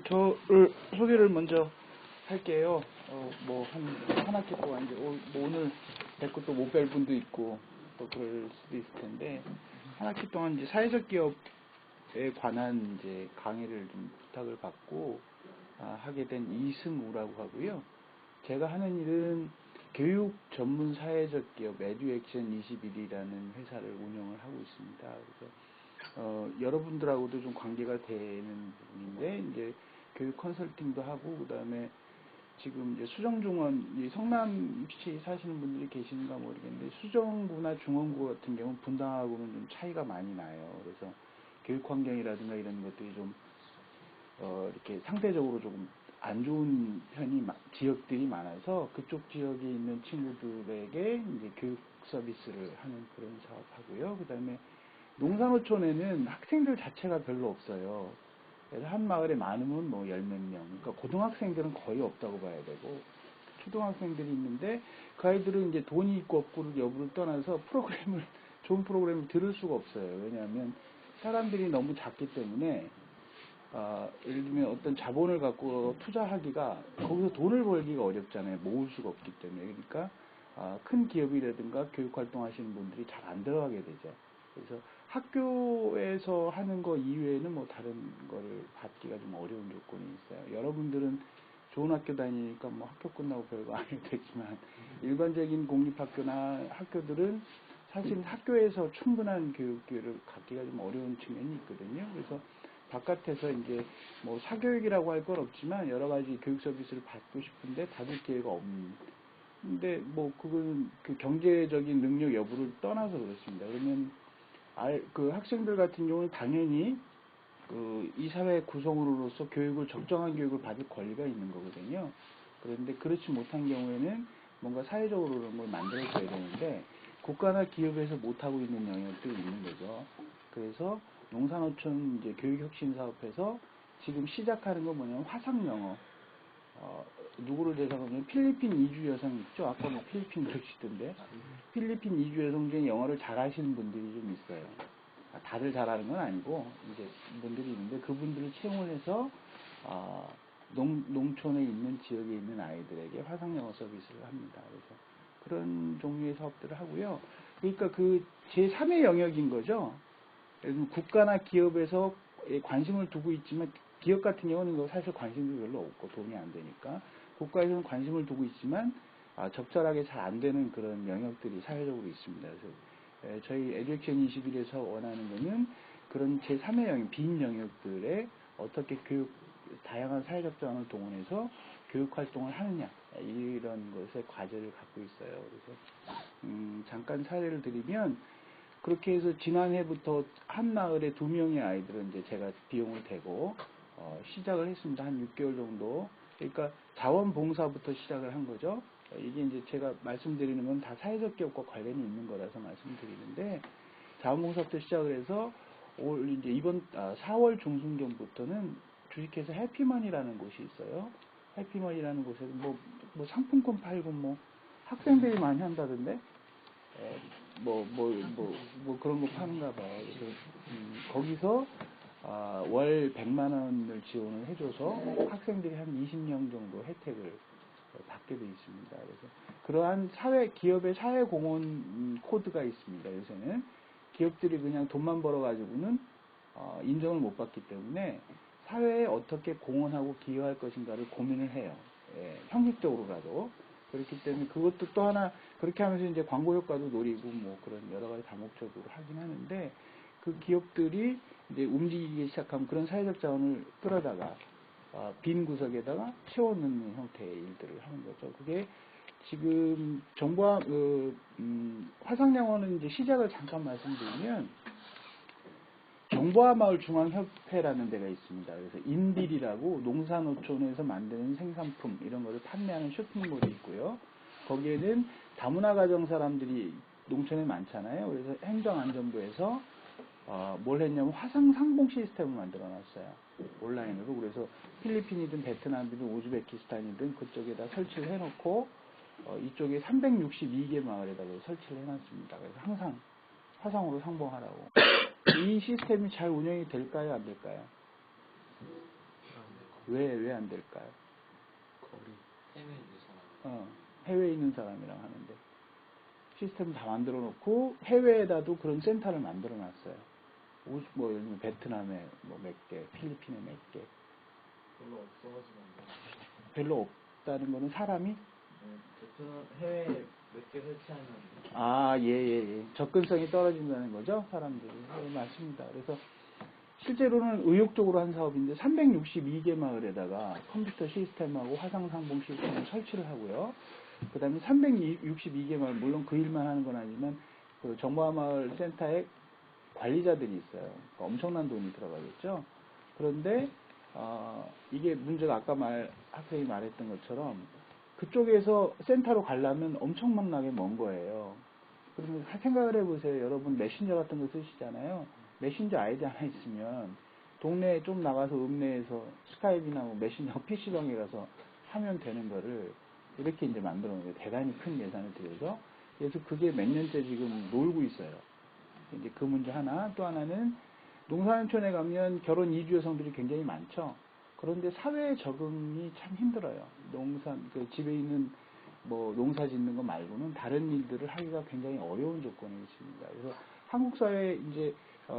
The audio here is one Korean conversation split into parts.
저를 소개를 먼저 할게요. 한 학기 동안 이제 오늘 뵙고 또 못 뵐 분도 있고 또 그럴 수도 있을 텐데, 한 학기 동안 이제 사회적 기업에 관한 이제 강의를 좀 부탁을 받고 하게 된 이승우라고 하고요. 제가 하는 일은 교육 전문 사회적 기업 에듀액션 21이라는 회사를 운영을 하고 있습니다. 그래서 여러분들하고도 좀 관계가 되는 부분인데, 이제 교육 컨설팅도 하고, 그 다음에 지금 이제 수정중원, 성남시 사시는 분들이 계시는가 모르겠는데, 수정구나 중원구 같은 경우는 분당하고는 좀 차이가 많이 나요. 그래서 교육 환경이라든가 이런 것들이 좀 이렇게 상대적으로 조금 안 좋은 지역들이 많아서, 그쪽 지역에 있는 친구들에게 이제 교육 서비스를 하는 그런 사업하고요. 그 다음에 농산어촌에는 학생들 자체가 별로 없어요. 그래서 한 마을에 많으면 뭐 열 몇 명. 그러니까 고등학생들은 거의 없다고 봐야 되고, 초등학생들이 있는데 그 아이들은 이제 돈이 있고 없고를 여부를 떠나서 좋은 프로그램을 들을 수가 없어요. 왜냐하면 사람들이 너무 작기 때문에, 예를 들면 어떤 자본을 갖고 투자하기가, 거기서 돈을 벌기가 어렵잖아요. 모을 수가 없기 때문에. 그러니까 큰 기업이라든가 교육 활동하시는 분들이 잘 안 들어가게 되죠. 그래서 학교에서 하는 거 이외에는 뭐 다른 거를 받기가 좀 어려운 조건이 있어요. 여러분들은 좋은 학교 다니니까 뭐 학교 끝나고 별거 안 해도 되지만, 일반적인 공립학교나 학교들은 사실 학교에서 충분한 교육 기회를 갖기가 좀 어려운 측면이 있거든요. 그래서 바깥에서 이제 뭐 사교육이라고 할 건 없지만 여러 가지 교육 서비스를 받고 싶은데 받을 기회가 없는. 근데 뭐 그건 그 경제적인 능력 여부를 떠나서 그렇습니다. 그러면 그 학생들 같은 경우는 당연히 이 사회 구성으로서 적정한 교육을 받을 권리가 있는 거거든요. 그런데 그렇지 못한 경우에는 뭔가 사회적으로 그런 걸 만들어줘야 되는데, 국가나 기업에서 못하고 있는 영역들이 있는 거죠. 그래서 농산어촌 이제 교육혁신사업에서 지금 시작하는 건 뭐냐면 화상영어. 누구를 대상으로 필리핀 이주 여성 있죠? 아까 뭐 필리핀 그러시던데, 필리핀 이주 여성 중에 영어를 잘하시는 분들이 좀 있어요. 다들 잘하는 건 아니고 이제 분들이 있는데, 그분들을 채용을 해서 농촌에 있는 지역에 있는 아이들에게 화상영어 서비스를 합니다. 그래서 그런 종류의 사업들을 하고요. 그러니까 그 제3의 영역인 거죠. 국가나 기업에서 관심을 두고 있지만, 기업 같은 경우는 사실 관심도 별로 없고 돈이 안 되니까, 국가에서는 관심을 두고 있지만 적절하게 잘 안 되는 그런 영역들이 사회적으로 있습니다. 그래서 저희 에듀액션 21에서 원하는 것은 그런 제3의 영역, 빈 영역들에 어떻게 다양한 사회적 자원을 동원해서 교육 활동을 하느냐, 이런 것에 과제를 갖고 있어요. 그래서 잠깐 사례를 드리면, 그렇게 해서 지난해부터 한 마을에 2명의 아이들은 이제 제가 비용을 대고 시작을 했습니다. 한 6개월 정도. 그러니까 자원봉사부터 시작을 한 거죠. 이게 이제 제가 말씀드리는 건 다 사회적 기업과 관련이 있는 거라서 말씀드리는데, 자원봉사부터 시작을 해서 이제 이번 4월 중순경부터는 주식회사 해피머니라는 곳이 있어요. 해피머니라는 곳에서 뭐 상품권 팔고 뭐 학생들이 많이 한다던데, 그런 거 파는가 봐요. 그래서 거기서 월 100만 원을 지원을 해줘서 학생들이 한 20명 정도 혜택을 받게 돼 있습니다. 그래서 그러한 기업의 사회공헌 코드가 있습니다. 요새는 기업들이 그냥 돈만 벌어가지고는 인정을 못 받기 때문에 사회에 어떻게 공헌하고 기여할 것인가를 고민을 해요. 형식적으로라도. 그렇기 때문에 그것도 또 하나, 그렇게 하면서 이제 광고 효과도 노리고 뭐 그런 여러 가지 다목적으로 하긴 하는데, 그 기업들이 이제 움직이기 시작하면 그런 사회적 자원을 끌어다가 빈 구석에다가 채워넣는 형태의 일들을 하는 거죠. 그게 지금 정부와 화상영어는 이제 시작을 잠깐 말씀드리면, 정보화마을 중앙협회라는 데가 있습니다. 그래서 인딜이라고 농산어촌에서 만드는 생산품 이런 것을 판매하는 쇼핑몰이 있고요. 거기에는 다문화 가정 사람들이 농촌에 많잖아요. 그래서 행정안전부에서 뭘 했냐면 화상 상봉 시스템을 만들어 놨어요. 온라인으로. 그래서 필리핀이든 베트남이든 우즈베키스탄이든 그쪽에다 설치를 해놓고 이쪽에 362개 마을에다가 설치를 해놨습니다. 그래서 항상 화상으로 상봉하라고. 이 시스템이 잘 운영이 될까요, 안 될까요? 왜 안 될까요? 거리, 해외에 있는 사람. 해외에 있는 사람이랑 하는데. 시스템 다 만들어 놓고 해외에다도 그런 센터를 만들어 놨어요. 뭐 예를 들면 베트남에 뭐 몇 개, 필리핀에 몇 개. 별로 없어가지고 안 돼. 별로 없다는 거는 사람이? 베트남 해외에 몇 개 설치하면. 예. 접근성이 떨어진다는 거죠, 사람들이. 네, 맞습니다. 그래서 실제로는 의욕적으로 한 사업인데 362개 마을에다가 컴퓨터 시스템하고 화상상봉 시스템을 설치를 하고요. 그 다음에 362개 마을, 물론 그 일만 하는 건 아니지만 그 정보화마을 센터에 관리자들이 있어요. 그러니까 엄청난 돈이 들어가겠죠. 그런데 이게 문제가 아까 학생이 말했던 것처럼 그쪽에서 센터로 가려면 엄청나게 먼 거예요. 그러면 생각을 해보세요. 여러분 메신저 같은 거 쓰시잖아요. 메신저 아이디 하나 있으면 동네에 좀 나가서 읍내에서 스카이프나 뭐 메신저 PC방에 가서 하면 되는 거를 이렇게 이제 만들어 놓은 거예요. 대단히 큰 예산을 들여서. 그래서 그게 몇 년째 지금 놀고 있어요. 이제 그 문제 하나. 또 하나는 농산촌에 가면 결혼 이주 여성들이 굉장히 많죠. 그런데 사회에 적응이 참 힘들어요. 그 집에 있는 뭐 농사 짓는 거 말고는 다른 일들을 하기가 굉장히 어려운 조건이 있습니다. 그래서 한국 사회에 이제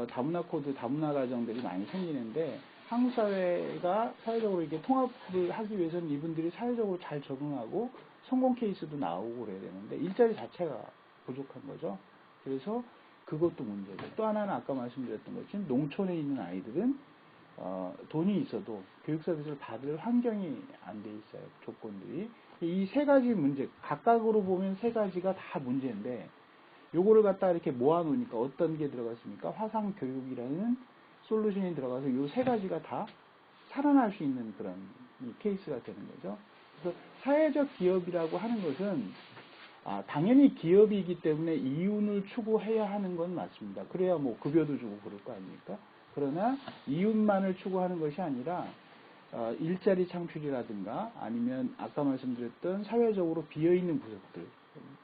다문화 코드, 다문화 가정들이 많이 생기는데 한국 사회가 사회적으로 이렇게 통합을 하기 위해서는 이분들이 사회적으로 잘 적응하고 성공 케이스도 나오고 그래야 되는데 일자리 자체가 부족한 거죠. 그래서 그것도 문제고 또 하나는 아까 말씀드렸던 것처럼 농촌에 있는 아이들은 돈이 있어도 교육 서비스를 받을 환경이 안 돼 있어요. 조건들이. 이 세 가지 문제, 각각으로 보면 세 가지가 다 문제인데 요거를 갖다 이렇게 모아놓으니까 어떤 게 들어갔습니까? 화상교육이라는 솔루션이 들어가서 이 세 가지가 다 살아날 수 있는 그런 케이스가 되는 거죠. 그래서 사회적 기업이라고 하는 것은 당연히 기업이기 때문에 이윤을 추구해야 하는 건 맞습니다. 그래야 뭐 급여도 주고 그럴 거 아닙니까? 그러나 이윤만을 추구하는 것이 아니라 일자리 창출이라든가 아니면 아까 말씀드렸던 사회적으로 비어있는 구석들,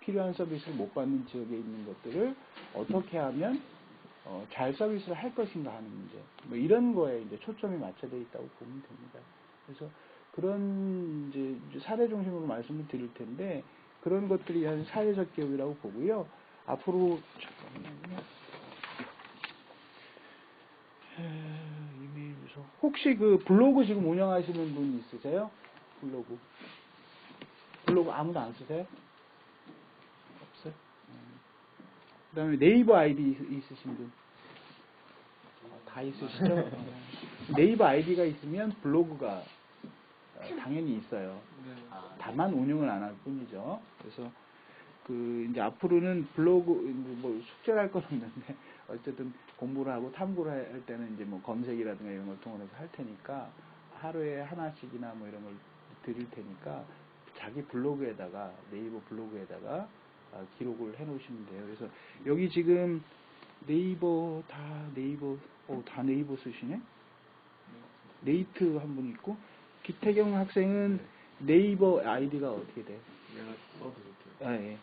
필요한 서비스를 못 받는 지역에 있는 것들을 어떻게 하면 잘 서비스를 할 것인가 하는 문제, 뭐 이런 거에 이제 초점이 맞춰져 있다고 보면 됩니다. 그래서 그런 이제 사례 중심으로 말씀을 드릴 텐데 그런 것들이 한 사회적 기업이라고 보고요. 앞으로 이메일 주소. 혹시 그 블로그 지금 운영하시는 분 있으세요? 블로그 아무도 안 쓰세요? 없어요? 그 다음에 네이버 아이디 있으신 분? 다 있으시죠? 네이버 아이디가 있으면 블로그가 당연히 있어요. 다만 운영을 안 할 뿐이죠. 그래서 이제 앞으로는 블로그 뭐 숙제할 건 없는데 어쨌든 공부를 하고 탐구를 할 때는 이제 뭐 검색이라든가 이런 걸 통해서 할 테니까 하루에 하나씩이나 뭐 이런 걸 드릴 테니까 자기 블로그에다가 네이버 블로그에다가 기록을 해 놓으시면 돼요. 그래서 여기 지금 네이버 다 네이버 쓰시네. 네이트 한 분 있고 기태경 학생은 네이버 아이디가 어떻게 돼? 내가 써드릴게요. 예.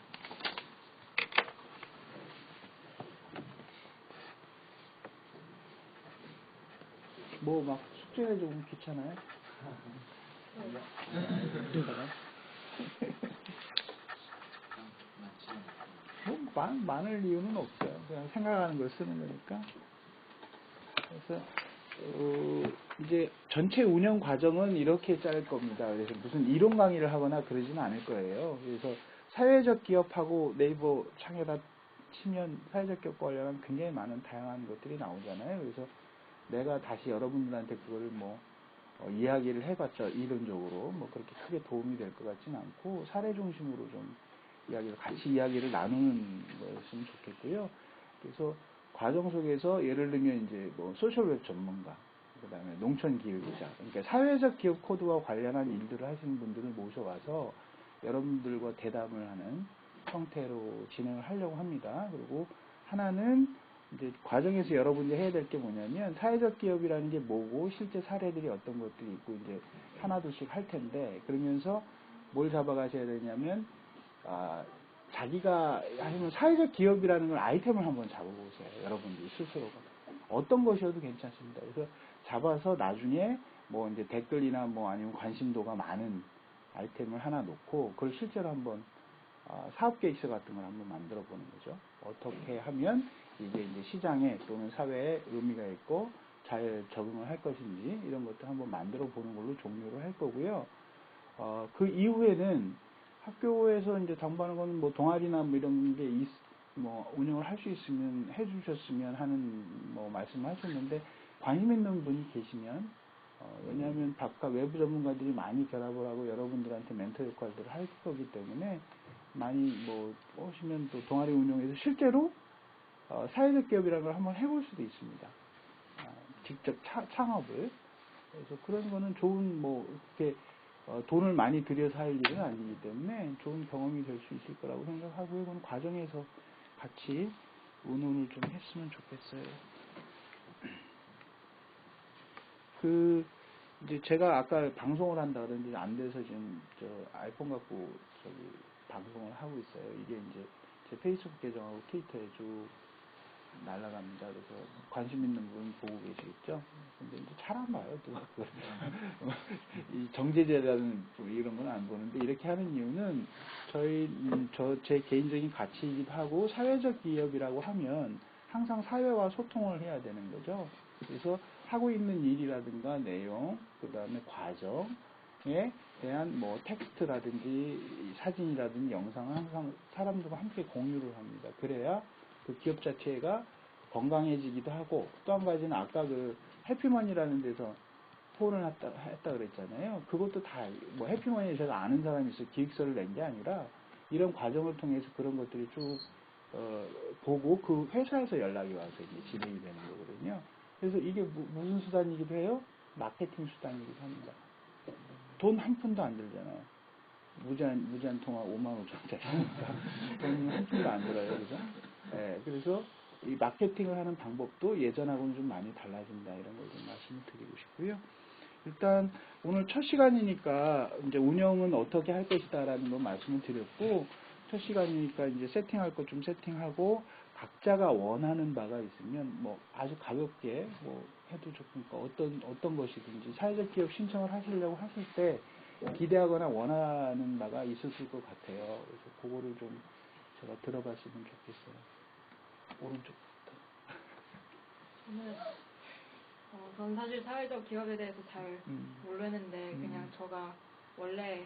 뭐 막 숙제가 좀 귀찮아요? 뭐 많을 이유는 없어요. 그냥 생각하는 걸 쓰는 거니까. 그래서 이제 전체 운영 과정은 이렇게 짤 겁니다. 그래서 무슨 이론 강의를 하거나 그러지는 않을 거예요. 그래서 사회적 기업하고 네이버 창에다 치면 사회적 기업과 관련한 굉장히 많은 다양한 것들이 나오잖아요. 그래서 내가 다시 여러분들한테 그거를 뭐 이야기를 해봤자 이론적으로 뭐 그렇게 크게 도움이 될 것 같지는 않고 사례 중심으로 좀 같이 이야기를 나누는 거였으면 좋겠고요. 그래서 과정 속에서 예를 들면 이제 뭐 소셜웹 전문가, 그 다음에 농촌 기획자, 그러니까 사회적 기업 코드와 관련한 일들을 하시는 분들을 모셔와서 여러분들과 대담을 하는 형태로 진행을 하려고 합니다. 그리고 하나는 이제 과정에서 여러분이 해야 될 게 뭐냐면 사회적 기업이라는 게 뭐고 실제 사례들이 어떤 것들이 있고 이제 하나둘씩 할 텐데 그러면서 뭘 잡아가셔야 되냐면 자기가 하시는 사회적 기업이라는 걸 아이템을 한번 잡아보세요. 여러분들이 스스로가 어떤 것이어도 괜찮습니다. 그래서 잡아서 나중에 뭐 이제 댓글이나 뭐 아니면 관심도가 많은 아이템을 하나 놓고 그걸 실제로 한번 사업 계획서 같은 걸 한번 만들어 보는 거죠. 어떻게 하면 이게 이제 시장에 또는 사회에 의미가 있고 잘 적응을 할 것인지 이런 것도 한번 만들어 보는 걸로 종료를 할 거고요. 그 이후에는 학교에서 이제 당부하는 거는 뭐 동아리나 뭐 이런 게 뭐 운영을 할 수 있으면 해주셨으면 하는 뭐 말씀을 하셨는데 관심 있는 분이 계시면 왜냐하면 바깥 외부 전문가들이 많이 결합을 하고 여러분들한테 멘토 역할들을 할 거기 때문에 많이 뭐 오시면 또 동아리 운영에서 실제로 사회적 기업이라는 걸 한번 해볼 수도 있습니다. 직접 창업을. 그래서 그런 거는 좋은 뭐 이렇게 돈을 많이 들여서 할 일은 아니기 때문에 좋은 경험이 될 수 있을 거라고 생각하고 이건 과정에서 같이 의논을 좀 했으면 좋겠어요. 이제 제가 아까 방송을 한다 그랬는데 안 돼서 지금 아이폰 갖고 방송을 하고 있어요. 이게 이제 제 페이스북 계정하고 트위터에 쭉 날아갑니다. 그래서 관심 있는 분 보고 계시겠죠? 근데 이제 잘 안 봐요, 또. 이 정제제라는 이런 건 안 보는데 이렇게 하는 이유는 제 개인적인 가치이기도 하고 사회적 기업이라고 하면 항상 사회와 소통을 해야 되는 거죠. 그래서 하고 있는 일이라든가 내용, 그 다음에 과정에 대한 뭐 텍스트라든지 사진이라든지 영상을 항상 사람들과 함께 공유를 합니다. 그래야 그 기업 자체가 건강해지기도 하고 또 한 가지는 아까 그 해피머니라는 데서 포옹을 했다 그랬잖아요. 그것도 다 뭐 해피머니에 제가 아는 사람이 있어서 기획서를 낸 게 아니라 이런 과정을 통해서 그런 것들이 쭉 보고 그 회사에서 연락이 와서 이제 진행이 되는 거거든요. 그래서 이게 무슨 수단이기도 해요? 마케팅 수단이기도 합니다. 돈 한 푼도 안 들잖아요. 무제한 통화 5만 5천원짜리니까 돈 한 푼도 안 들어요. 그죠? 네, 그래서 이 마케팅을 하는 방법도 예전하고는 좀 많이 달라진다 이런 걸 좀 말씀을 드리고 싶고요. 일단 오늘 첫 시간이니까 이제 운영은 어떻게 할 것이다라는 거 말씀을 드렸고 첫 시간이니까 이제 세팅할 것 좀 세팅하고 각자가 원하는 바가 있으면 뭐 아주 가볍게 뭐 해도 좋으니까 어떤 것이든지 사회적 기업 신청을 하시려고 하실 때 기대하거나 원하는 바가 있었을 것 같아요. 그래서 그거를 좀 제가 들어봤으면 좋겠어요. 오른쪽부터. 저는 사실 사회적 기업에 대해서 잘 모르는데 그냥 저가 원래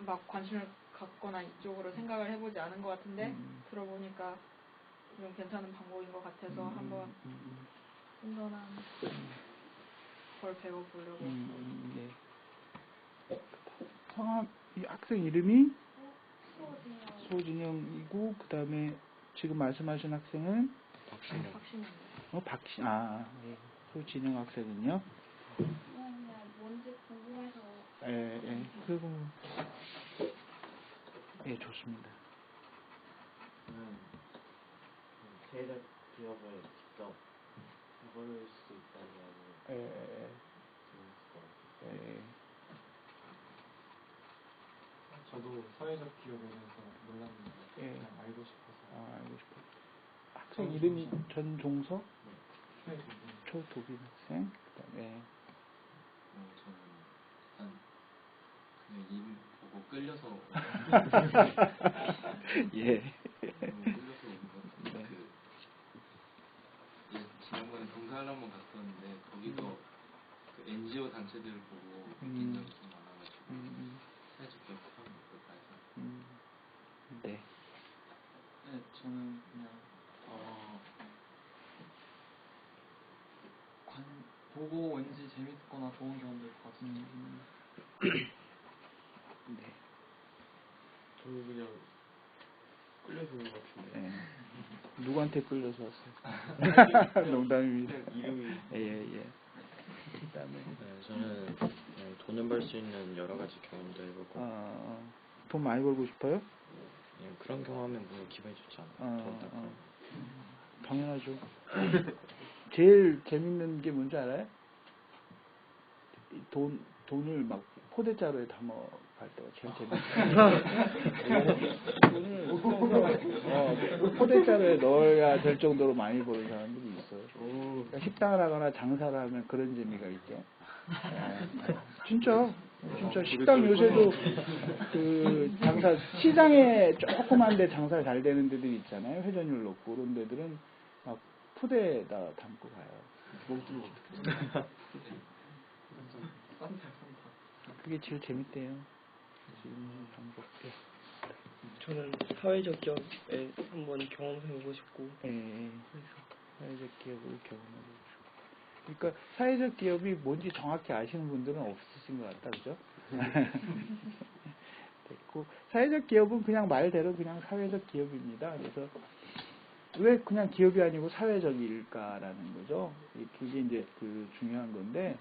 막 관심을 갖거나 이쪽으로 생각을 해보지 않은 것 같은데 들어보니까 좀 괜찮은 방법인 것 같아서 한번 신선한 걸 배워보려고. 네. 성함, 이 학생 이름이 소진영이고 그 다음에 지금 말씀하신 학생은 박신영. 네. 소진영 학생은요? 뭔지 궁금해서. 그리고 좋습니다. 저는 사회적 기업을 직접 해볼 수 있다는 게 재밌을 것 같아요. 저도 사회적 기업에 대해서 몰랐는데 그냥 알고 싶어서. 알고 싶어요. 학생 이름이 전종석? 네. 초도빈 학생. 그다음에 저는 일단 그냥 이름 보고 끌려서 예. 끌려서 오는 것 같은데 지난번에 봉사를 한번 갔었는데 거기서 그 NGO 단체들을 보고 느낀 점이 좀 많아가지고 사회적 기업 하면 어떨까 해서 네. 네, 저는 그냥 보고 왠지 재밌거나 좋은 경험 될 것 같은데. 네. 저는 그냥 끌려서 오는 것 같은데. 누구한테 끌려서 왔어요? 농담입니다. 이름이. 예. 그다음에 저는 그냥 돈을 벌 수 있는 여러 가지 경험도 해보고. 돈 많이 벌고 싶어요? 그냥 그런 경험하면 뭐 기분이 좋지 않아요? 당연하죠. 제일 재밌는 게 뭔지 알아요? 돈을 막 포대자루에 담아갈 때가 제일 재밌어요. 포대자루에 넣어야 될 정도로 많이 버는 사람들이 있어요. 그러니까 식당을 하거나 장사를 하면 그런 재미가 있죠. 진짜 식당 요새도 그 장사 시장에 조그만데 장사 잘 되는 데들 있잖아요. 회전율 높고 그런 데들은 막 푸대에다 담고 가요. 그게 제일 재밌대요. 지금 방법. 저는 사회적 기업에 한번 경험해보고 싶고. 사회적 기업을 경험해보고 싶고. 그러니까 사회적 기업이 뭔지 정확히 아시는 분들은 없으신 것 같다, 그죠? 됐고 사회적 기업은 그냥 말대로 그냥 사회적 기업입니다. 그래서 왜 그냥 기업이 아니고 사회적일까라는 거죠. 그게 이제 그 중요한 건데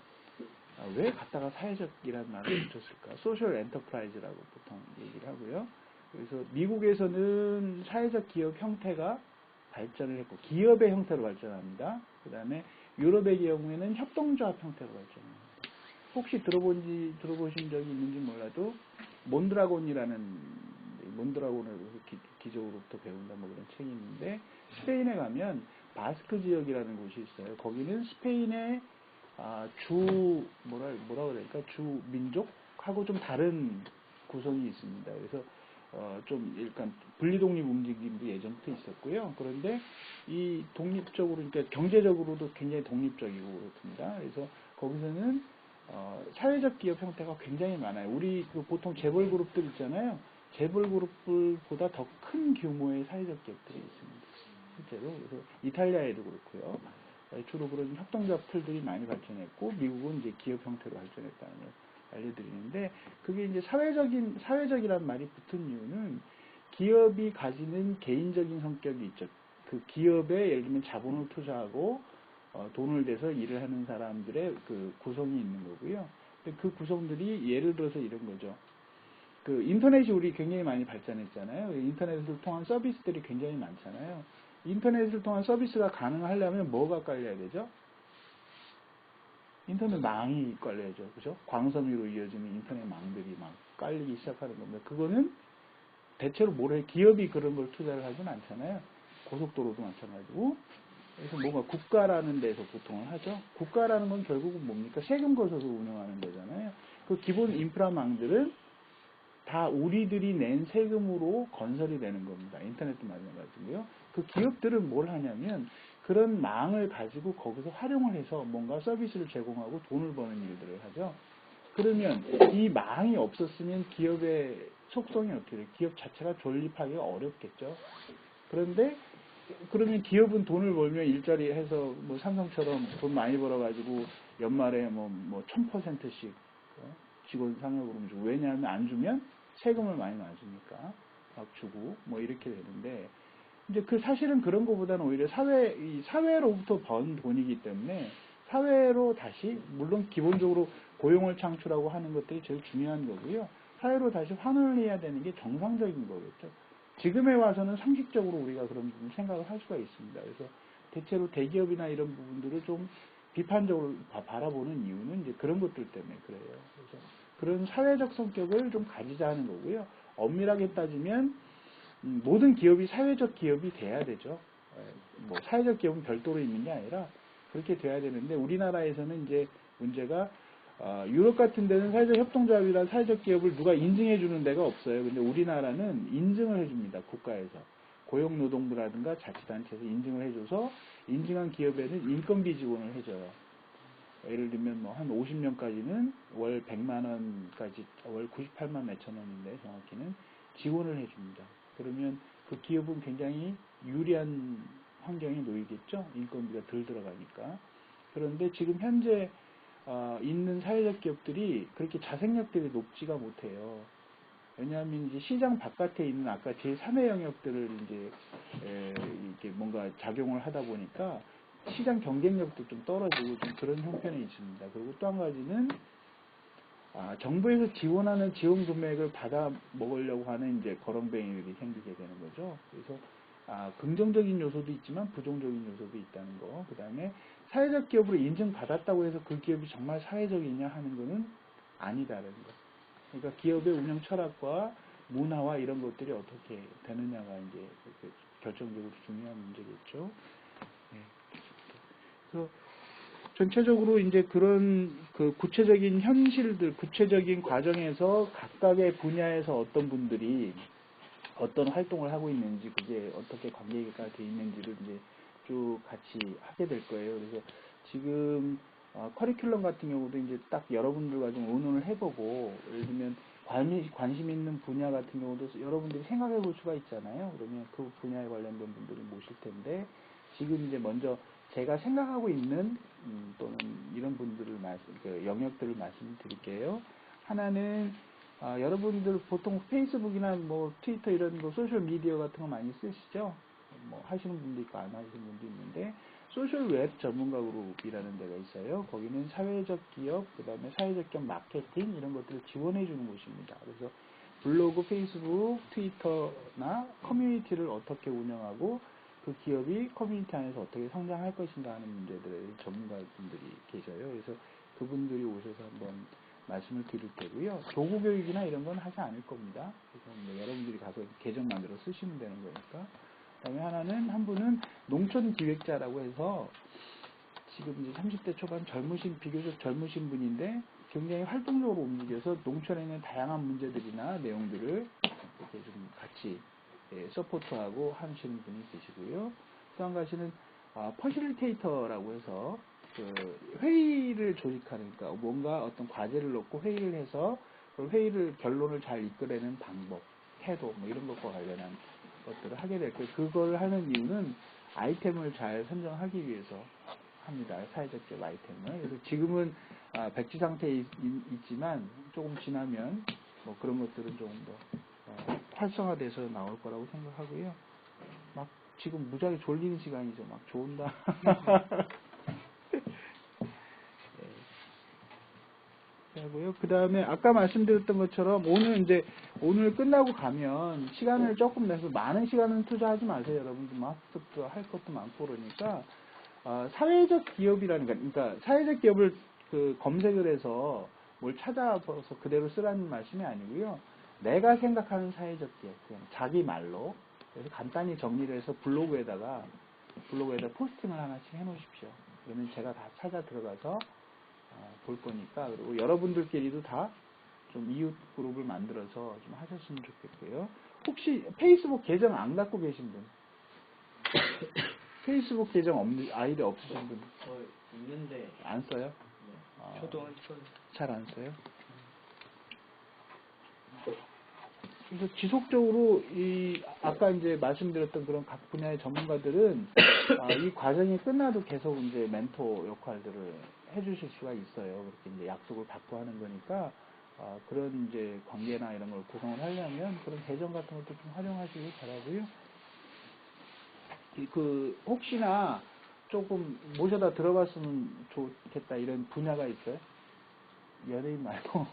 왜 갖다가 사회적이라는 말을 붙였을까? 소셜 엔터프라이즈라고 보통 얘기를 하고요. 그래서 미국에서는 사회적 기업 형태가 발전을 했고 기업의 형태로 발전합니다. 그 다음에 유럽의 경우에는 협동조합 형태로 발전합니다. 혹시 들어보신 적이 있는지 몰라도 몬드라곤을 기적으로부터 배운다 뭐 그런 책이 있는데 스페인에 가면 바스크 지역이라는 곳이 있어요. 거기는 스페인의 뭐라 그럴까 주 민족하고 좀 다른 구성이 있습니다. 그래서 좀 약간 분리독립 움직임도 예전부터 있었고요. 그런데 이 독립적으로 그러니까 경제적으로도 굉장히 독립적이고 그렇습니다. 그래서 거기서는 사회적 기업 형태가 굉장히 많아요. 우리 보통 재벌 그룹들 있잖아요. 재벌 그룹들보다 더 큰 규모의 사회적 기업들이 있습니다. 실제로 그래서 이탈리아에도 그렇고요. 주로 그런 협동조합 틀들이 많이 발전했고 미국은 이제 기업 형태로 발전했다는 걸 알려드리는데 그게 이제 사회적이라는 말이 붙은 이유는 기업이 가지는 개인적인 성격이 있죠. 그 기업에 예를 들면 자본을 투자하고 돈을 대서 일을 하는 사람들의 그 구성이 있는 거고요. 그 구성들이 예를 들어서 이런 거죠. 그 인터넷이 우리 굉장히 많이 발전했잖아요. 인터넷을 통한 서비스들이 굉장히 많잖아요. 인터넷을 통한 서비스가 가능하려면 뭐가 깔려야 되죠? 인터넷 망이 깔려야죠. 그죠? 광섬유로 이어지는 인터넷 망들이 막 깔리기 시작하는 겁니다. 그거는 대체로 기업이 그런 걸 투자를 하진 않잖아요. 고속도로도 마찬가지고. 그래서 뭔가 국가라는 데서 보통을 하죠. 국가라는 건 결국은 뭡니까? 세금 거쳐서 운영하는 거잖아요. 그 기본 인프라망들은 다 우리들이 낸 세금으로 건설이 되는 겁니다. 인터넷도 마찬가지고요. 그 기업들은 뭘 하냐면 그런 망을 가지고 거기서 활용을 해서 뭔가 서비스를 제공하고 돈을 버는 일들을 하죠. 그러면 이 망이 없었으면 기업의 속성이 어떻게 돼요? 기업 자체가 존립하기가 어렵겠죠. 그런데 그러면 기업은 돈을 벌면 일자리 해서 뭐 삼성처럼 돈 많이 벌어가지고 연말에 뭐 1000%씩 직원 상여금을 주고 왜냐하면 안 주면 세금을 많이 맞으니까 막 주고 뭐 이렇게 되는데 이제 그 사실은 그런 것보다는 오히려 사회로부터 번 돈이기 때문에 사회로 다시 물론 기본적으로 고용을 창출하고 하는 것들이 제일 중요한 거고요. 사회로 다시 환원을 해야 되는 게 정상적인 거겠죠. 지금에 와서는 상식적으로 우리가 그런 부분 생각을 할 수가 있습니다. 그래서 대체로 대기업이나 이런 부분들을 좀 비판적으로 바라보는 이유는 이제 그런 것들 때문에 그래요. 그래서 그런 사회적 성격을 좀 가지자 하는 거고요. 엄밀하게 따지면 모든 기업이 사회적 기업이 돼야 되죠. 뭐 사회적 기업은 별도로 있는 게 아니라 그렇게 돼야 되는데 우리나라에서는 이제 문제가 유럽 같은 데는 사회적 협동조합이나 사회적 기업을 누가 인증해 주는 데가 없어요. 근데 우리나라는 인증을 해줍니다. 국가에서. 고용노동부라든가 자치단체에서 인증을 해줘서 인증한 기업에는 인건비 지원을 해줘요. 예를 들면 뭐 한 50년까지는 월 100만 원까지 월 98만 몇천 원인데 정확히는 지원을 해줍니다. 그러면 그 기업은 굉장히 유리한 환경에 놓이겠죠. 인건비가 덜 들어가니까. 그런데 지금 현재 있는 사회적 기업들이 그렇게 자생력들이 높지가 못해요. 왜냐하면 이제 시장 바깥에 있는 아까 제3의 영역들을 이제 이렇게 뭔가 작용을 하다 보니까 시장 경쟁력도 좀 떨어지고 좀 그런 형편이 있습니다. 그리고 또 한 가지는 정부에서 지원하는 지원 금액을 받아 먹으려고 하는 이제 거렁뱅이들이 생기게 되는 거죠. 그래서 긍정적인 요소도 있지만 부정적인 요소도 있다는 거. 그 다음에 사회적 기업으로 인증받았다고 해서 그 기업이 정말 사회적이냐 하는 거는 아니다라는 거. 그러니까 기업의 운영 철학과 문화와 이런 것들이 어떻게 되느냐가 이제 결정적으로 중요한 문제겠죠. 네. 그래서 전체적으로 이제 그런 그 구체적인 현실들, 구체적인 과정에서 각각의 분야에서 어떤 분들이 어떤 활동을 하고 있는지, 그게 어떻게 관계가 돼 있는지를 이제 쭉 같이 하게 될 거예요. 그래서 지금 커리큘럼 같은 경우도 이제 딱 여러분들과 좀 의논을 해보고, 예를 들면 관심 있는 분야 같은 경우도 여러분들이 생각해 볼 수가 있잖아요. 그러면 그 분야에 관련된 분들을 모실 텐데, 지금 이제 먼저 제가 생각하고 있는 또는 이런 분들을 영역들을 말씀드릴게요. 하나는 여러분들 보통 페이스북이나 뭐 트위터 이런 거 소셜 미디어 같은 거 많이 쓰시죠? 뭐 하시는 분도 있고 안 하시는 분도 있는데, 소셜 웹 전문가 그룹이라는 데가 있어요. 거기는 사회적 기업, 그 다음에 사회적 기업 마케팅 이런 것들을 지원해 주는 곳입니다. 그래서 블로그, 페이스북, 트위터나 커뮤니티를 어떻게 운영하고 그 기업이 커뮤니티 안에서 어떻게 성장할 것인가 하는 문제들의 전문가분들이 계셔요. 그래서 그분들이 오셔서 한번 말씀을 드릴 테고요. 도구 교육이나 이런 건 하지 않을 겁니다. 그래서 뭐 여러분들이 가서 계정 만들어 쓰시면 되는 거니까. 그다음에 한 분은 농촌 기획자라고 해서 지금 이제 30대 초반 비교적 젊으신 분인데 굉장히 활동적으로 움직여서 농촌에 있는 다양한 문제들이나 내용들을 이렇게 좀 같이 서포트하고 하시는 분이 계시고요. 또 한 가지는 퍼실리테이터라고 해서 그 회의를 조직하는, 그러니까 뭔가 어떤 과제를 놓고 회의를 해서 그 회의를 결론을 잘 이끌어내는 방법, 태도 뭐 이런 것과 관련한 것들을 하게 될 거예요. 그걸 하는 이유는 아이템을 잘 선정하기 위해서 합니다. 사회적 기업 아이템을. 그래서 지금은 백지 상태에 있지만 조금 지나면 뭐 그런 것들은 조금 더 활성화돼서 나올 거라고 생각하고요. 막 지금 무지하게 졸리는 시간이죠. 막 좋은다. 하고요. 그 다음에 아까 말씀드렸던 것처럼 오늘 끝나고 가면 시간을 조금 내서 많은 시간은 투자하지 마세요. 여러분들 막 학습도 할 것도 많고 그러니까 사회적 기업이라는 그러니까 사회적 기업을 검색을 해서 뭘 찾아봐서 그대로 쓰라는 말씀이 아니고요. 내가 생각하는 사회적 기업, 그냥 자기 말로 그래서 간단히 정리를 해서 블로그에다 포스팅을 하나씩 해놓으십시오. 그러면 제가 다 찾아 들어가서 볼 거니까. 그리고 여러분들끼리도 다 좀 이웃 그룹을 만들어서 좀 하셨으면 좋겠고요. 혹시 페이스북 계정 안 갖고 계신 분? 페이스북 계정 아이디 없으신 분? 있는데 안 써요? 네. 저도 안 써요. 잘 안 써요? 그래서 지속적으로 아까 이제 말씀드렸던 그런 각 분야의 전문가들은 이 과정이 끝나도 계속 이제 멘토 역할들을 해주실 수가 있어요. 그렇게 이제 약속을 받고 하는 거니까 그런 이제 관계나 이런 걸 구성을 하려면 그런 계정 같은 것도 좀 활용하시길 바라고요. 혹시나 조금 모셔다 들어봤으면 좋겠다 이런 분야가 있어요? 연예인 말고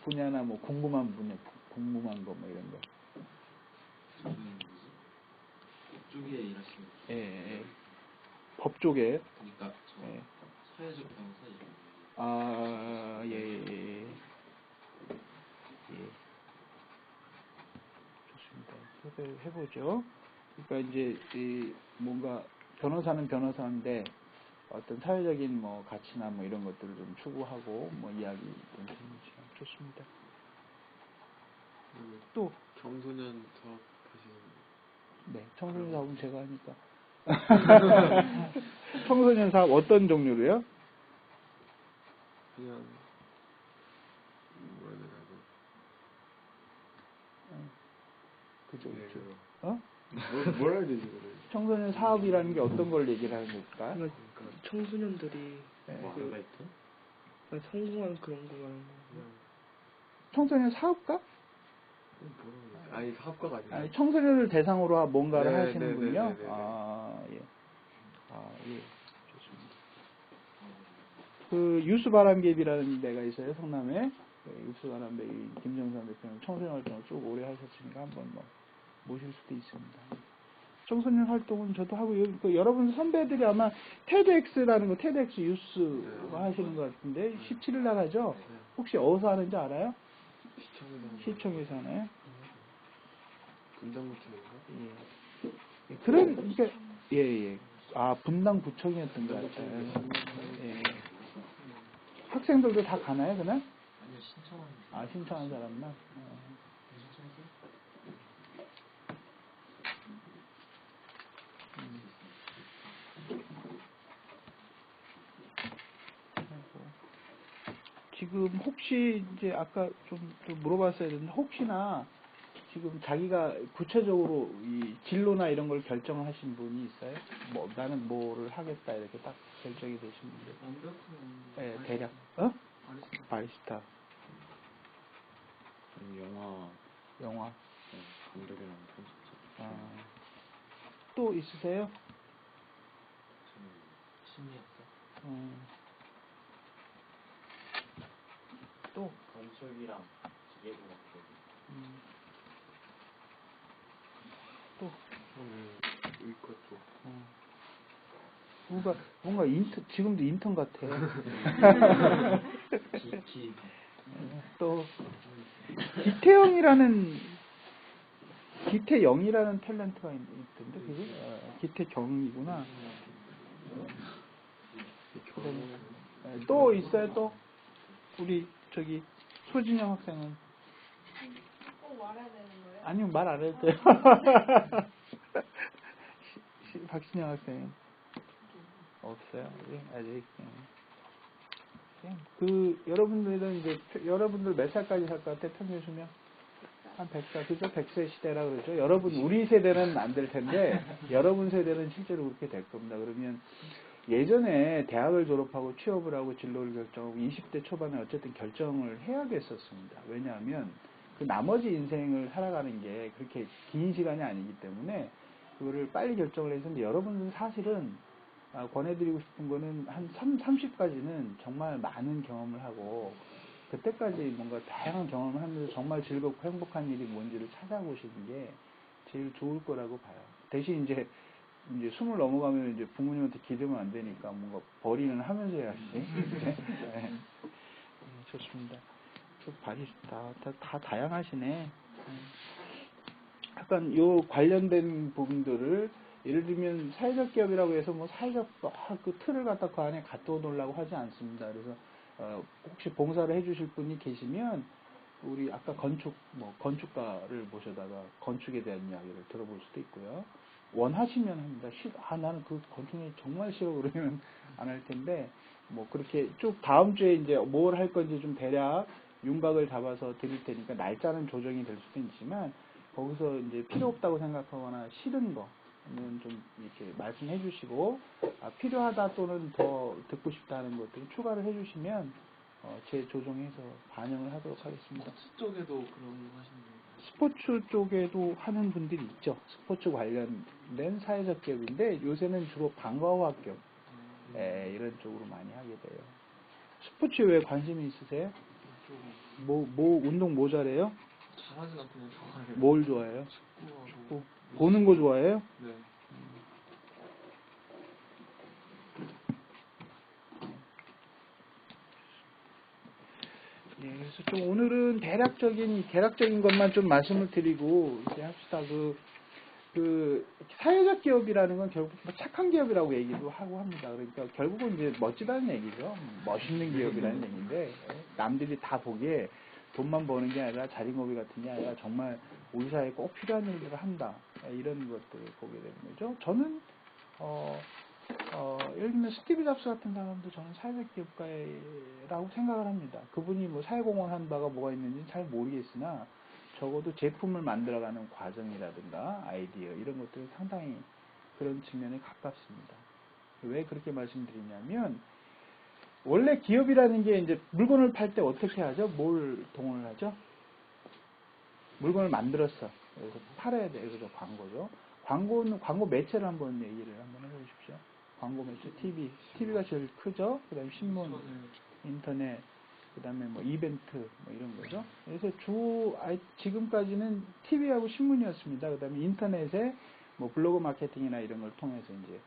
분야나 뭐 궁금한 분야, 궁금한 거 뭐 이런 거. 저는 법 쪽에 일하시는 분. 예. 법 쪽에. 그러니까 저 예. 사회적 변호사 이런 거. 예. 좋습니다. 해보죠. 그러니까 이제 뭔가 변호사는 변호사인데 어떤 사회적인 뭐 가치나 뭐 이런 것들을 좀 추구하고 뭐 이야기 좀 해보죠. 좋습니다. 또 청소년 사업 하시는. 네, 청소년 사업은 제가 하니까. 청소년 사업 어떤 종류로요? 그냥 뭐라 해야 되나 그죠. 네, 뭐라 해야 되지 그래. 청소년 사업이라는 게 어떤 걸 얘기를 하는 걸까? 그러니까 청소년들이 뭐 아르바이트? 성공한 그런 거 말하는 거. 청소년 사업가? 아니 사업가가 아니라. 아니, 청소년을 대상으로 뭔가를 네, 하시는군요. 네. 예. 좋습니다. 유수바람개비라는 데가 있어요, 성남에. 유수바람개비 김정선 대표는 청소년 활동을 쭉 오래 하셨으니까 한번 뭐 모실 수도 있습니다. 청소년 활동은 저도 하고요. 여러분 선배들이 아마 테드엑스라는 테드엑스 유스 하시는 것 같은데 17일 나가죠? 혹시 어디서 하는지 알아요? 시청에서 하나요? 분당구청인가? 그러니까 분당구청이었던 것 같아요. 예. 학생들도 다 가나요, 그날? 아니요, 신청하는 아, 신청한 사람만? 신청했어요? 지금 혹시 이제 아까 좀 물어봤어야 되는데 혹시나 지금 자기가 구체적으로 이 진로나 이런 걸 결정하신 분이 있어요? 뭐 나는 뭐를 하겠다 이렇게 딱 결정이 되신 분들? 완벽한 네, 대략. 어? 바리스타. 바리스타. 영화 네, 감독이랑 편집자. 또 있으세요? 저는 심리학자. 또? 건축이랑 기계공학 쪽. 또? 의과 쪽. 뭔가 지금도 인턴 같아. 또 기태영이라는 탤런트가 있던데 그게 기태경이구나. 또 있어요 또? 우리 저기 소진영 학생은? 꼭 말해야 되는 거예요? 아니요 말 안 해도 돼요. 박신영 학생 없어요. 아직. 여러분들은 이제 여러분들 몇 살까지 살 것 같아? 평균 수명? 한 100살, 그죠? 100세 시대라 그러죠. 여러분, 우리 세대는 안 될 텐데, 여러분 세대는 실제로 그렇게 될 겁니다. 그러면 예전에 대학을 졸업하고 취업을 하고 진로를 결정하고 20대 초반에 어쨌든 결정을 해야겠었습니다. 왜냐하면 그 나머지 인생을 살아가는 게 그렇게 긴 시간이 아니기 때문에 그거를 빨리 결정을 해서 여러분들은 사실은 권해드리고 싶은 거는 한 30까지는 정말 많은 경험을 하고 그때까지 뭔가 다양한 경험을 하면서 정말 즐겁고 행복한 일이 뭔지를 찾아보시는 게 제일 좋을 거라고 봐요. 대신 이제 20 넘어가면 이제 부모님한테 기대면 안 되니까 뭔가 벌이는 하면서 해야지. 네. 좋습니다. 다 다양하시네. 약간 요 관련된 부분들을 예를 들면 사회적 기업이라고 해서 뭐 사회적 그 틀을 갖다 그 안에 갖다 놓으려고 하지 않습니다. 그래서 혹시 봉사를 해주실 분이 계시면 우리 아까 건축가를 모셔다가 건축에 대한 이야기를 들어볼 수도 있고요. 원하시면 합니다. 나는 그 건축이 정말 싫어 그러면 안 할 텐데 뭐 그렇게 쭉 다음 주에 이제 뭘 할 건지 좀 대략 윤곽을 잡아서 드릴 테니까 날짜는 조정이 될 수도 있지만 거기서 이제 필요 없다고 생각하거나 싫은 거는 좀 이렇게 말씀해 주시고 필요하다 또는 더 듣고 싶다는 것들을 추가를 해 주시면 재조정해서 반영을 하도록 하겠습니다. 스포츠 쪽에도 그런 거 하시는 거예요? 스포츠 쪽에도 하는 분들이 있죠. 스포츠 관련된 사회적 기업인데 요새는 주로 방과후 기업 이런 쪽으로 많이 하게 돼요. 스포츠에 왜 관심이 있으세요? 운동 뭐 잘해요? 잘하진 않고 그냥 좋아해요. 뭘 좋아해요? 축구. 보는 거 좋아해요? 네. 그래서 좀 오늘은 개략적인 것만 좀 말씀을 드리고 이제 합시다. 그 사회적 기업이라는 건 결국 착한 기업이라고 얘기도 하고 합니다. 그러니까 결국은 이제 멋지다는 얘기죠. 멋있는 기업이라는 얘기인데 남들이 다 보기에 돈만 버는 게 아니라 자린고비 같은 게 아니라 정말 우리 사회에 꼭 필요한 일들을 한다. 이런 것들을 보게 되는 거죠. 저는 예를 들면 스티브 잡스 같은 사람도 저는 사회적 기업가라고 생각을 합니다. 그분이 뭐 사회공헌 한 바가 뭐가 있는지는 잘 모르겠으나 적어도 제품을 만들어가는 과정이라든가 아이디어 이런 것들은 상당히 그런 측면에 가깝습니다. 왜 그렇게 말씀드리냐면 원래 기업이라는 게 이제 물건을 팔 때 어떻게 하죠? 뭘 동원을 하죠? 물건을 만들었어. 그래서 팔아야 돼. 그래서 광고죠. 광고 매체를 한번 얘기를 한번 해보십시오. 광고 매체 TV가 제일 크죠. 그다음에 신문, 인터넷, 그다음에 뭐 이벤트 뭐 이런 거죠. 그래서 지금까지는 TV하고 신문이었습니다. 그다음에 인터넷에 뭐 블로그 마케팅이나 이런 걸 통해서 이제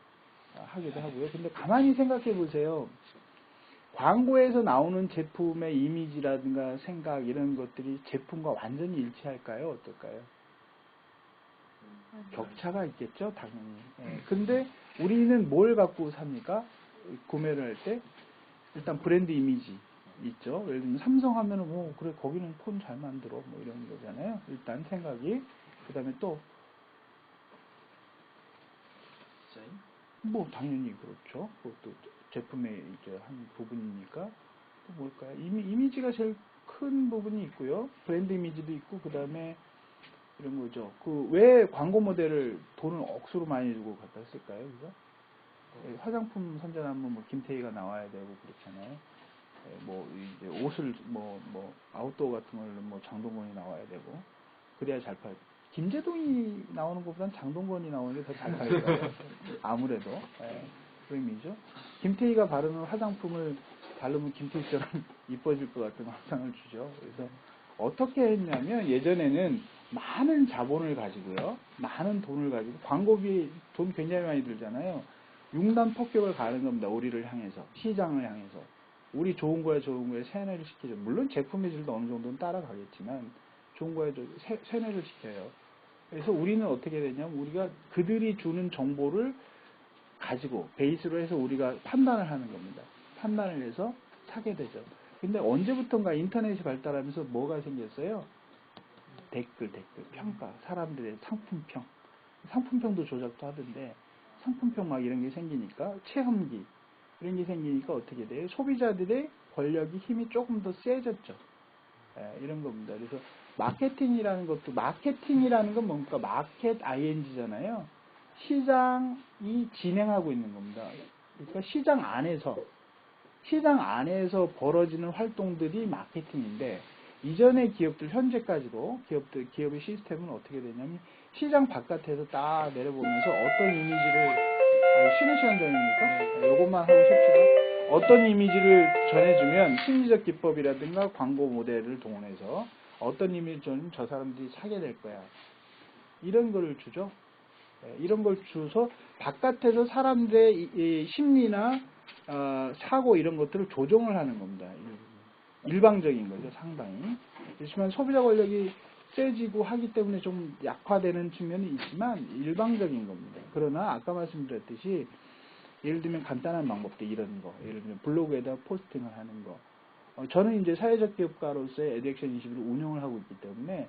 하기도 하고요. 근데 가만히 생각해 보세요. 광고에서 나오는 제품의 이미지라든가 생각 이런 것들이 제품과 완전히 일치할까요? 어떨까요? 격차가 있겠죠, 당연히. 근데 우리는 뭘 갖고 삽니까? 구매를 할 때 일단 브랜드 이미지, 있죠. 예를 들면 삼성 하면은 뭐 그래 거기는 폰 잘 만들어 뭐 이런 거잖아요. 일단 생각이. 그다음에 또 디자인? 뭐 당연히 그렇죠. 그것도 제품의 이제 한 부분이니까. 또 뭘까요? 이미지가 제일 큰 부분이 있고요. 브랜드 이미지도 있고 그다음에 이런 거죠. 그 왜 광고 모델을 돈을 억수로 많이 주고 갖다 쓸까요? 그죠? 화장품 선전하면 뭐 김태희가 나와야 되고 그렇잖아요. 뭐 이제 옷을 뭐 아웃도어 같은 걸로 뭐 장동건이 나와야 되고 그래야 잘 팔. 김재동이 나오는 것보단 장동건이 나오는 게 더 잘 팔릴 거예요. 아무래도 그런 의미죠. 김태희가 바르는 화장품을 바르면 김태희처럼 이뻐질 것 같은 환상을 주죠. 그래서 어떻게 했냐면 예전에는 많은 자본을 가지고요, 많은 돈을 가지고 광고비 돈 굉장히 많이 들잖아요. 융단 폭격을 가는 겁니다. 우리를 향해서, 시장을 향해서. 우리 좋은 거에 세뇌를 시키죠. 물론 제품의 질도 어느 정도는 따라가겠지만 좋은 거에 세뇌를 시켜요. 그래서 우리는 어떻게 되냐면 우리가 그들이 주는 정보를 가지고 베이스로 해서 우리가 판단을 하는 겁니다. 판단을 해서 사게 되죠. 근데 언제부턴가 인터넷이 발달하면서 뭐가 생겼어요? 댓글, 평가, 사람들의 상품평. 상품평도 조작도 하던데 상품평 막 이런 게 생기니까 체험기 이런 게 생기니까 어떻게 돼요? 소비자들의 권력이 힘이 조금 더 세졌죠. 이런 겁니다. 그래서 마케팅이라는 건 뭡니까? 마켓 ing잖아요. 시장이 진행하고 있는 겁니다. 그러니까 시장 안에서 벌어지는 활동들이 마케팅인데 이전의 기업들 현재까지도 기업의 시스템은 어떻게 되냐면 시장 바깥에서 딱 내려보면서 어떤 이미지를 쉬는 시간 전입니까? 이것만 하고 쉽시다. 어떤 이미지를 전해주면 심리적 기법이라든가 광고 모델을 동원해서 어떤 이미지를 전하면 저 사람들이 사게 될 거야. 이런 걸 주죠. 이런 걸 주서 바깥에서 사람들의 심리나 사고 이런 것들을 조정을 하는 겁니다. 일방적인 거죠, 상당히. 그렇지만 소비자 권력이 세지고 하기 때문에 좀 약화되는 측면이 있지만 일방적인 겁니다. 그러나 아까 말씀드렸듯이 예를 들면 간단한 방법도 이런 거, 예를 들면 블로그에다 포스팅을 하는 거. 저는 이제 사회적 기업가로서의 에듀액션 21을 운영을 하고 있기 때문에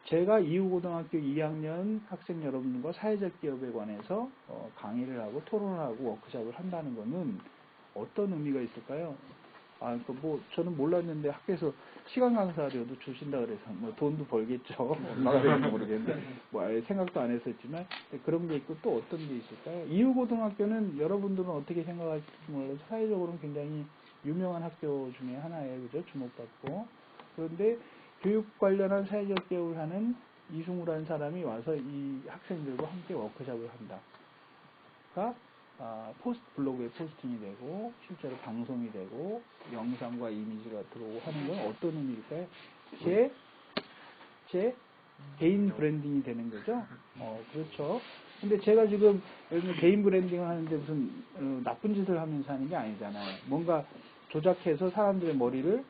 제가 이후고등학교 2학년 학생 여러분과 사회적 기업에 관해서 강의를 하고 토론을 하고 워크숍을 한다는 거는 어떤 의미가 있을까요? 그러니까 뭐 저는 몰랐는데 학교에서 시간 강사료도 주신다 그래서 뭐 돈도 벌겠죠. 얼마가 되는지 모르겠는데 뭐 아예 생각도 안 했었지만 그런 게 있고 또 어떤 게 있을까요? 이후고등학교는 여러분들은 어떻게 생각할지 몰라도 사회적으로는 굉장히 유명한 학교 중에 하나예요. 그죠? 주목받고. 그런데 교육 관련한 사회적 기업을 하는 이승우라는 사람이 와서 이 학생들과 함께 워크숍을 한다. 블로그에 포스팅이 되고 실제로 방송이 되고 영상과 이미지가 들어오고 하는 건 어떤 의미일까요? 제 개인 브랜딩이 되는 거죠. 그렇죠. 근데 제가 지금 요즘 개인 브랜딩을 하는데 무슨 나쁜 짓을 하면서 하는 게 아니잖아요. 뭔가 조작해서 사람들의 머리를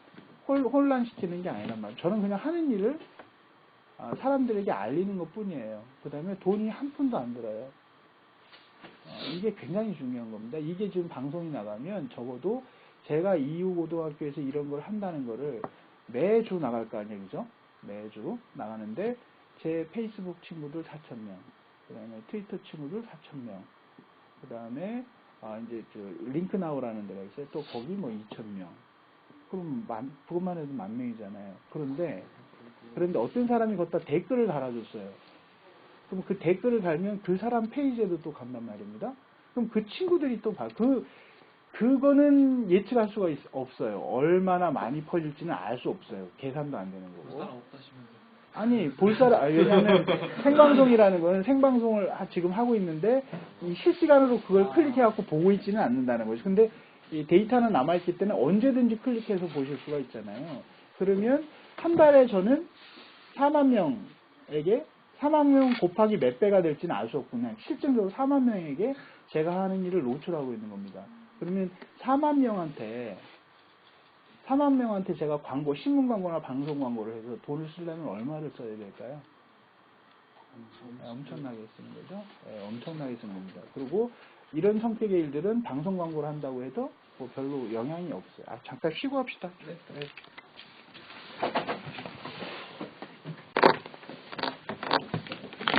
혼란시키는 게 아니란 말이에요. 저는 그냥 하는 일을 사람들에게 알리는 것 뿐이에요. 그 다음에 돈이 한 푼도 안 들어요. 이게 굉장히 중요한 겁니다. 이게 지금 방송이 나가면 적어도 제가 이후고등학교에서 이런 걸 한다는 거를 매주 나갈 거 아니에요. 그죠? 매주 나가는데 제 페이스북 친구들 4,000명, 그 다음에 트위터 친구들 4,000명, 그 다음에 이제 링크나우라는 데가 있어요. 또 거기 뭐 2,000명. 그럼 그것만 해도 10,000명이잖아요. 그런데 어떤 사람이 거기다 댓글을 달아줬어요. 그럼 그 댓글을 달면 그 사람 페이지에도 또 간단 말입니다. 그럼 그 친구들이 또 봐. 그거는 예측할 수가 없어요. 얼마나 많이 퍼질지는 알 수 없어요. 계산도 안 되는 거고. 볼 사람 없다시면서. 아니, 볼 사람, 왜냐하면 생방송이라는 거는 생방송을 지금 하고 있는데 이 실시간으로 그걸 클릭해갖고 보고 있지는 않는다는 거죠. 근데 이 데이터는 남아있기 때문에 언제든지 클릭해서 보실 수가 있잖아요. 그러면 한 달에 저는 4만 명에게 4만 명 곱하기 몇 배가 될지는 알 수 없고 그냥 실질적으로 4만 명에게 제가 하는 일을 노출하고 있는 겁니다. 그러면 4만 명한테 제가 신문 광고나 방송 광고를 해서 돈을 쓰려면 얼마를 써야 될까요? 엄청나게 쓰는 거죠. 엄청나게 쓰는 겁니다. 그리고 이런 성격의 일들은 방송 광고를 한다고 해도 뭐 별로 영향이 없어요. 잠깐 쉬고 합시다. 네.